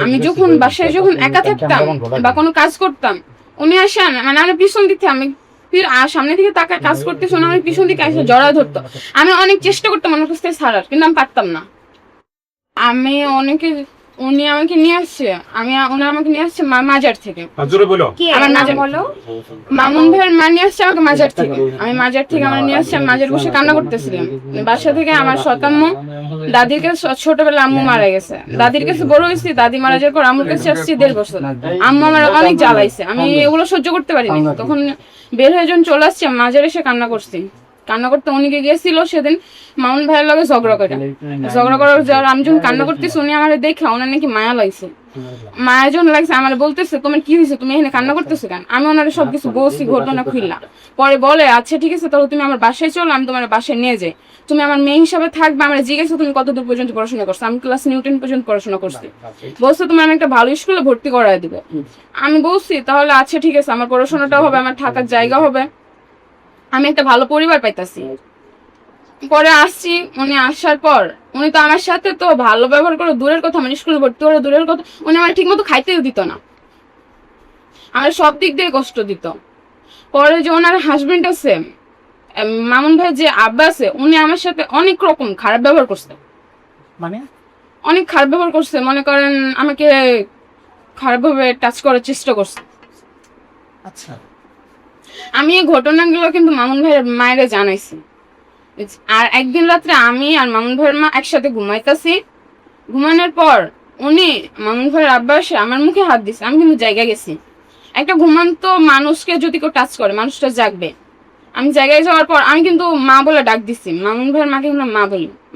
আমি যখন বাসায় যখন একা থাকতাম বা কোনো কাজ করতাম, উনি আসেন মানে আমি পিছন দিক থেকে আমি সামনে থেকে তাকায় কাজ করতেছি, উনি আমার পিছন দিকে এসে জড়া ধরতো। আমি অনেক চেষ্টা করতাম আমার কাছ থেকে ছাড়ার, কিন্তু আমি পারতাম না। আমি অনেকে উনি আমাকে নিয়ে আসছে, উনি আমাকে নিয়ে আসছে মাজার থেকে। আমার নাম বলো মামুন ভাইয়ের মা নিয়ে আসছে আমাকে মাজার থেকে। আমি মাজার থেকে আমার নিয়ে আসছে, আমি মাজার বসে কান্না করতেছিলাম। বাসা থেকে আমার সতাম্মু দাদির কাছে, ছোটবেলা আম্মু মারা গেছে, দাদির কাছে বড় হয়েছি, দাদি মারা যাওয়ার পর আম্মুর কাছে আসছি 1.5 বছর। আম্মু আমার অনেক জ্বালাইছে, আমি এগুলো সহ্য করতে পারিনি। তখন বের হয়ে যখন চলে আসছি মাজার এসে কান্না করছি। কান্না করতে উনিকে গিয়েছিল সেদিন মামুন ভাইয়ের লগে ঝগড়া করার আমি যখন কান্না করতেছি, উনি আমার দেখে ওনার নাকি মায়া লাগছে। মায়া যখন লাগছে আমার বলতেছে তোমার কি হয়েছে, তুমি এখানে কান্না করতেছো কেন? আমি ওনার সবকিছু বলছি, ঘটনা খুললাম। পরে বলে আচ্ছা ঠিক আছে, তাহলে তুমি আমার বাসায় চলো, আমি তোমার বাসায় নিয়ে যাই, তুমি আমার মেয়ে হিসাবে থাকবে। আমরা জিজ্ঞেস তুমি কতদূর পর্যন্ত পড়াশোনা করছো? আমি ক্লাস 9 পর্যন্ত পড়াশোনা করছি। বলছো তোমার আমি একটা ভালো স্কুলে ভর্তি করায় দিবে। আমি বলছি তাহলে আচ্ছা ঠিক আছে, আমার পড়াশোনাটাও হবে, আমার থাকার জায়গা হবে, আমি একটা ভালো পরিবার পাইতাছি। পরে আসছি, উনি আসার পর উনি তো আমার সাথে তো ভালো ব্যবহার করে দূরের কথা, আমার স্কুলে ভর্তি করে দূরের কথা, উনি আমার ঠিক মতো খাইতেও দিত না, আমার সব দিক দিয়ে কষ্ট দিত। পরে যে ওনার হাজবেন্ড আছে, মামুন ভাই যে আব্বা আছে, উনি আমার সাথে অনেক রকম খারাপ ব্যবহার করছে, মানে অনেক খারাপ ব্যবহার করছে। মনে করেন আমাকে খারাপভাবে টাচ করার চেষ্টা করছে। আচ্ছা, আমি এই ঘটনাগুলো কিন্তু মামুন ভাইয়ের মায়েরা জানাইছি। আর একদিন রাত্রে আমি আর মামুন ভাইয়ের মা একসাথে ঘুমাইতেছি, ঘুমানোর পর উনি মামুন ভাইয়ের আব্বা এসে আমার মুখে হাত দিছে। আমি কিন্তু জায়গায় গেছি, একটা ঘুমান্ত মানুষকে যদি কেউ টাচ করে মানুষটা জাগবে। আমি জায়গায় যাওয়ার পর আমি কিন্তু মা বলে ডাক দিছি, মামুন ভাইয়ের মাকে কিন্তু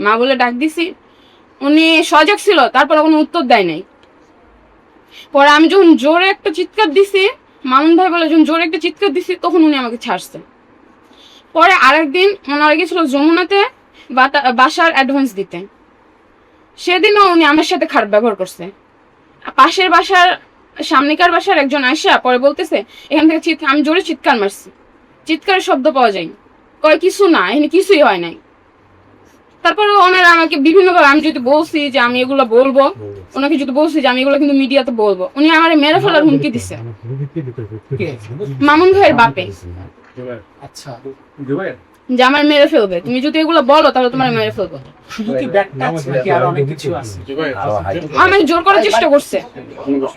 মা বলে ডাক দিছি। উনি সজাগ ছিল, তারপর কোনো উত্তর দেয় নাই। পরে আমি যখন জোরে একটা চিৎকার দিছি, মামুন ভাই বলে যখন জোরে একটা চিৎকার দিছি, তখন উনি আমাকে ছাড়ছে। পরে আরেকদিন ওনারা গেছিল যমুনাতে বাসার অ্যাডভান্স দিতে, সেদিনও উনি আমার সাথে খারাপ ব্যবহার করছে। পাশের বাসার সামনেকার বাসার একজন আসা পরে বলতেছে এখান থেকে আমি জোরে চিৎকার মারছি, চিৎকারের শব্দ পাওয়া যায়, কয় কিছু না, এখানে কিছুই হয় নাই। তারপরে ওনারা আমাকে বিভিন্নভাবে, আমি যদি বলছি যে আমি এগুলো বলবো, ওনাকে যদি বলছি যে আমি এগুলো কিন্তু মিডিয়াতে বলবো, উনি আমার মেরে ফেলার হুমকি দিছে। মামুন ভাইয়ের বাপে আচ্ছা যে আমার মেরে ফেলবে, তুমি যদি এগুলো বলো তাহলে তোমার মেরে ফেলবো। শুধু কি ব্যাগটা আছে নাকি আরো অনেক কিছু আছে? আমাকে জোর করার চেষ্টা করছে।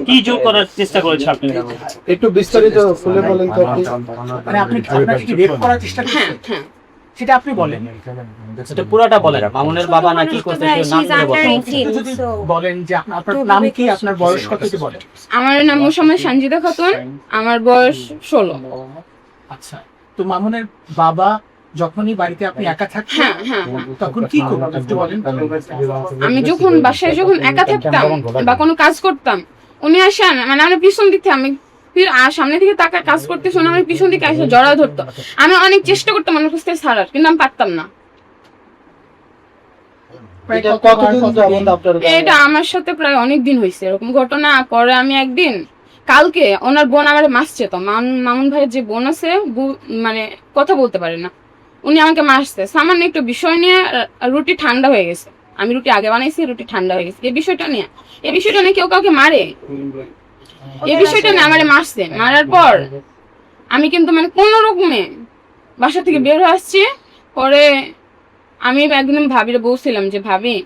কি জোর করার চেষ্টা করেছে আপনি? একটু বিস্তারিত খুলে বলেন তো। মানে আপনি আপনাকে কি রেপ করার চেষ্টা করছেন? হ্যাঁ, সেটা আপনি বলেন, সেটা পুরোটা বলেন। মামুনের বাবা নাকি করতে বলেন যে আপনার নাম কি, আপনার বয়স কত কি বলেন? আমার নাম মোসাম্মদ সঞ্জিদা খাতুন, আমার বয়স 16। আচ্ছা, তো মামুনের বাবা যখনই বাড়িতে আপনি একা থাকতেন তখন কি করতেন একটু বলেন। আমি যখন বাসায় যখন একা থাকতাম বা কোনো কাজ করতাম, উনি আসেন মানে আমার পিছন দিক থেকে আমি সামনে থেকে তাকায় কাজ করতেছি, উনি আমার পিছন দিকে এসে জড়া ধরতো। আমি অনেক চেষ্টা করতাম আমার কাছ থেকে ছাড়ার, কিন্তু আমি পারতাম না। এটা আমার সাথে প্রায় অনেক দিন হয়েছে এরকম ঘটনা। পরে আমি একদিন কালকে ওনার বোন আমার মাসছে, তো মামুন ভাইয়ের যে বোন আছে মানে কথা বলতে পারে না, উনি আমাকে মাসছে সামান্য একটু বিষয় নিয়ে। রুটি ঠান্ডা হয়ে গেছে, আমি রুটি আগে বানাইছি, রুটি ঠান্ডা হয়ে গেছে। এই বিষয়টা নিয়ে কেউ কাউকে মারে, এই বিষয়টা নিয়ে আমারে মারছে। মারার পর আমি কিন্তু মানে কোনো রকমে বাসা থেকে বের হয়ে আসছি। পরে আমি একদিন ভাবিরে বলছিলাম যে ভাবি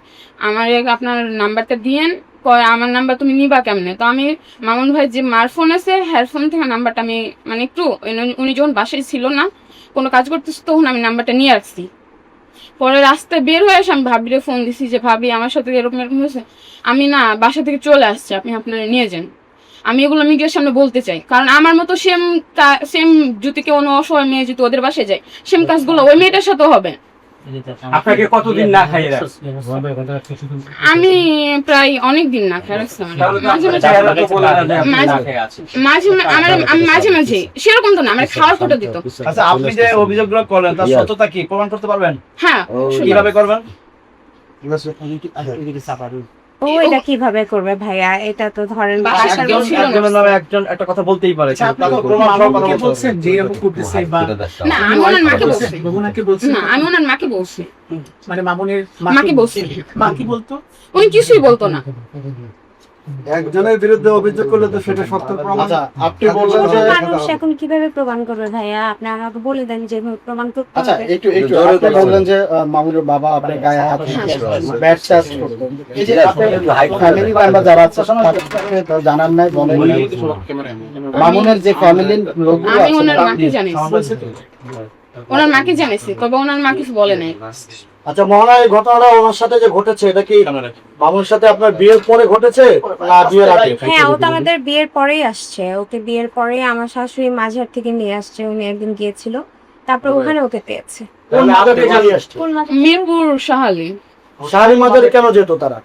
আমার আপনার নাম্বারটা দিয়েন। কয় আমার নাম্বার তুমি নিবা কেমনে? তো আমি মামুন ভাই যে মার ফোন আছে হেডফোন থেকে নাম্বারটা আমি মানে একটু উনি যখন বাসায় ছিল না, কোনো কাজ করতেছি, তখন আমি নাম্বারটা নিয়ে আসছি। পরে রাস্তায় বের হয়ে এসে আমি ভাবিরে ফোন দিছি যে ভাবি আমার সাথে এরকম হয়েছে, আমি না বাসা থেকে চলে আসছি, আপনি আপনারা নিয়ে যান। আমি এগুলো মিডিয়ার সামনে বলতে চাই, কারণ আমার মতো সেম যদি কেউ অসহায় মেয়ে যদি ওদের বাসায় যায়, সেম কাজগুলো ওই মেয়েটার সাথেও হবে। আপনাকে কতদিন না খাইয়ে রাখছে? আমি প্রায় অনেক দিন না খেয়ে রাখছি। মাঝে মাঝে সেরকম তো না, আমার খাওয়ার ফটো দিত। আচ্ছা, আপনি যে অভিযোগগুলো করলেন তার সত্যতা কি প্রমাণ করতে পারবেন? হ্যাঁ, কিভাবে করবেন? ও এটা কিভাবে করবে ভাইয়া? এটা তো ধরেন একজনের নামে একজন একটা কথা বলতেই পারে। মামুনকে বলছেন যে এরকম করতেছে বা না, আমি ওনার মাকে বলছি। মামুনাকে বলছেন না, আমি ওনার মাকে বলছি। মানে মামুনের মাকে বলছি। মা কি বলতো? উনি কিছুই বলতো না। একজনের বিরুদ্ধে অভিযোগ করলে তো সেটা সত্য প্রমাণ। আচ্ছা, আপনি বললেন ছোট যে মানুষ এখন কিভাবে প্রমাণ করবে ভাইয়া? আপনি আমাকে বলে দেন যে প্রমাণ করতে আচ্ছা হবে। একটু আপনি বললেন যে মামুনের বাবা আপনার গায়ে হাত ব্যাট টাচ করতো। এই যে আপনার ফ্যামিলি মেম্বার যারা আছে তাদেরকে তো জানান নাই, বলেন নাই। মামুনের যে ফ্যামিলির লোকগুলো আমি আছে ওনার মাকে জানিয়েছি, ওনার মাকে জানিয়েছি, তবে ওনার মা কিছু বলে নাই। আচ্ছা মোহনা, এই ঘটনাটা ওনার সাথে যে ঘটেছে এটা কি মামুনের সাথে আপনার বিয়ের পরে ঘটেছে না বিয়ের আগে? হ্যাঁ, ও তো আমাদের বিয়ের পরেই আসছে। ওকে বিয়ের পরে আমার শাশুড়ি মাঝার থেকে নিয়ে আসছে। উনি একদিন গিয়েছিল, তারপর ওখানে ওকে পেয়েছে। কোন মাদারে জানিয়ে আসছে? কোন মাঝে? মিরপুর শাহালি। শাহারি মাদারে কেন যেত তারা?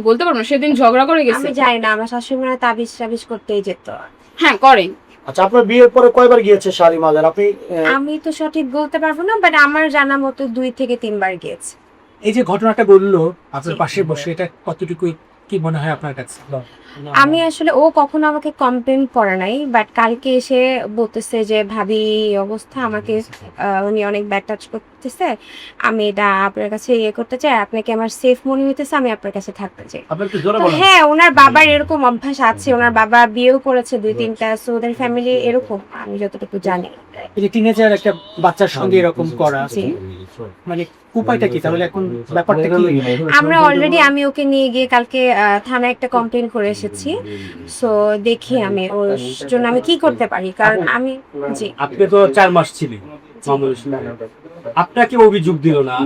বলতে পারবো না, সেদিন ঝগড়া করে গেছে। আমি জানি না, আমার শাশুড়ি মানে তাবিজ টাবিজ করতেই যেত। হ্যাঁ করে। আচ্ছা, আপনার বিয়ের পরে কয়বার গিয়েছে শাহারি মাদার? আপনি আমি তো সঠিক বলতে পারবো না, বাট আমার জানা মতো 2 থেকে 3 বার গিয়েছে। এই যে ঘটনাটা বললো আপনার পাশে বসে, এটা কতটুকু কি মনে হয় আপনার কাছে? আমি আসলে, ও কখনো আমাকে কমপ্লেন করে নাই, বাট কালকে এসে বলতেছে যে ভাবি এই অবস্থা, আমাকে উনি অনেক ব্যাড টাচ করতেছে, আমি এটা আপনার কাছে ইয়ে করতে চাই, আপনাকে আমার সেফ মনে হইতেছে, আমি আপনার কাছে থাকতে চাই। আপনি একটু জোরে তো বলেন। হ্যাঁ, ওনার বাবার এরকম অভ্যাস আছে, ওনার বাবা বিয়েও করেছে 2-3টা, সো ওদের ফ্যামিলি এরকম, আমি যতটুকু জানি। এই যে টিনেজার একটা বাচ্চার সঙ্গে এরকম করা, জি। মানে উপায়টা কি তাহলে? এখন ব্যাপারটা কি? আমরা অলরেডি, আমি ওকে নিয়ে গিয়ে কালকে থানায় একটা কমপ্লেন করে এসেছি। সো দেখি আমি ওর জন্য আমি কি করতে পারি, কারণ আমি, জি, আপনি তো 4 মাস ছিলেন মামুনের সঙ্গে। আপনাকে অভিযোগ দিল না,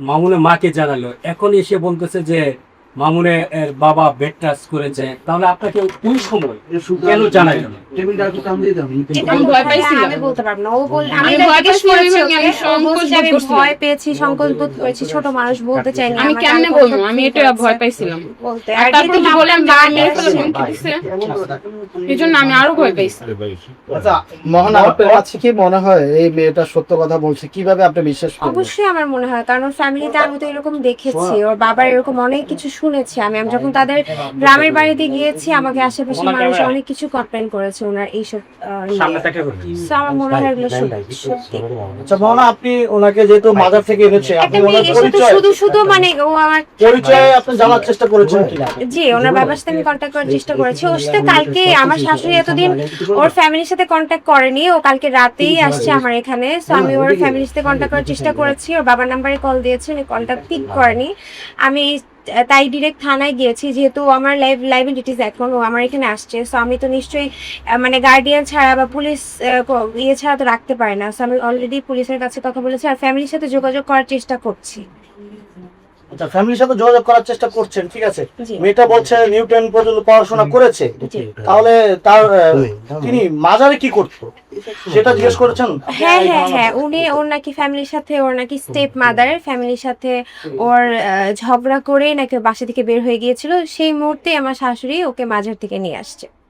মামুনের মাকে জানালো, এখন এসে বলতেছে যে মামুনের বাবা বেড টাচ করেছে, তাহলে আপনাকে ওই সময় কেন জানাইল না? এটা আমি ভয় পাইছিলাম। আমি বলতে পারবো না। ও বল, আমি আমি এটা ভয় জিজ্ঞেস পাইছিলাম, করেছি আমি ওকে, ও সংকোচ বলছে যে আমি বোধ করছিলাম। ভয় পেয়েছি, সংকোচ বোধ করেছি, ছোট মানুষ বলতে চাইনি। আমি আমাকে কেমনে আরো বলবো, কষ্ট আমি এটা feel ভয় হয়েছে পাইছিলাম। বলতে। আর আর তারপর যেহেতু যদি বলে আমি মা মেরে ফেলে হুমকি দিছে, এই জন্য আমি আরো ভয় পাইছি। আচ্ছা মোহনা, আপনার কাছে কি মনে হয় এই মেয়েটা সত্য কথা বলছে? কিভাবে আপনি বিশ্বাস করবেন? অবশ্যই আমার মনে হয়, কারণ ওর ফ্যামিলিতে আমি তো এরকম দেখেছি, ওর বাবার এরকম অনেক কিছু শুনেছি। আমি যখন তাদের গ্রামের বাড়িতে গিয়েছি, আমাকে আশেপাশে মানুষ অনেক কিছু কমপ্লেন করেছে ওনার এইসব So আমার মনে হয় এগুলো সত্যি। আচ্ছা মোহনা, আপনি ওনাকে যেহেতু মাদার থেকে এনেছে, আপনি একটা ওনার মেয়ের সাথে পরিচয় শুধু শুধু মানে ও আমার, পরিচয় আপনি জানার চেষ্টা করেছেন কিনা? জি, ওনার বাবার সাথে আমি কন্ট্যাক্ট করার চেষ্টা করেছি। ওর সাথে কালকে, আমার শাশুড়ি এতদিন ওর ফ্যামিলির সাথে কন্ট্যাক্ট করেনি, ও কালকে রাতেই আসছে আমার এখানে। সো আমি ওর ফ্যামিলির সাথে কন্ট্যাক্ট করার চেষ্টা করেছি, ওর বাবার নাম্বারে কল দিয়েছি, উনি কলটা পিক করেনি। আমি তাই ডিরেক্ট থানায় গিয়েছি, যেহেতু আমার লাইবিলিটিস এখন ও আমার এখানে আসছে। সো আমি তো নিশ্চয়ই মানে গার্ডিয়ান ছাড়া বা পুলিশ ইয়ে ছাড়া তো রাখতে পারি না। সো আমি অলরেডি পুলিশের কাছে কথা বলেছি, আর ফ্যামিলির সাথে যোগাযোগ করার চেষ্টা করছি। আচ্ছা, ফ্যামিলির সাথে যোগাযোগ করার চেষ্টা করছেন, ঠিক আছে। জি। মেয়েটা বলছে নিউটন পর্যন্ত পড়াশোনা করেছে, জি। তাহলে তার তিনি মাজারে কি করতো সেটা জিজ্ঞেস করেছেন? হ্যাঁ হ্যাঁ হ্যাঁ, উনি ওর নাকি ফ্যামিলির সাথে, ওর নাকি স্টেপ মাদার ফ্যামিলির সাথে ওর ঝগড়া করে নাকি বাসা থেকে বের হয়ে গিয়েছিল। সেই মুহূর্তে আমার শাশুড়ি ওকে মাজার থেকে নিয়ে আসছে।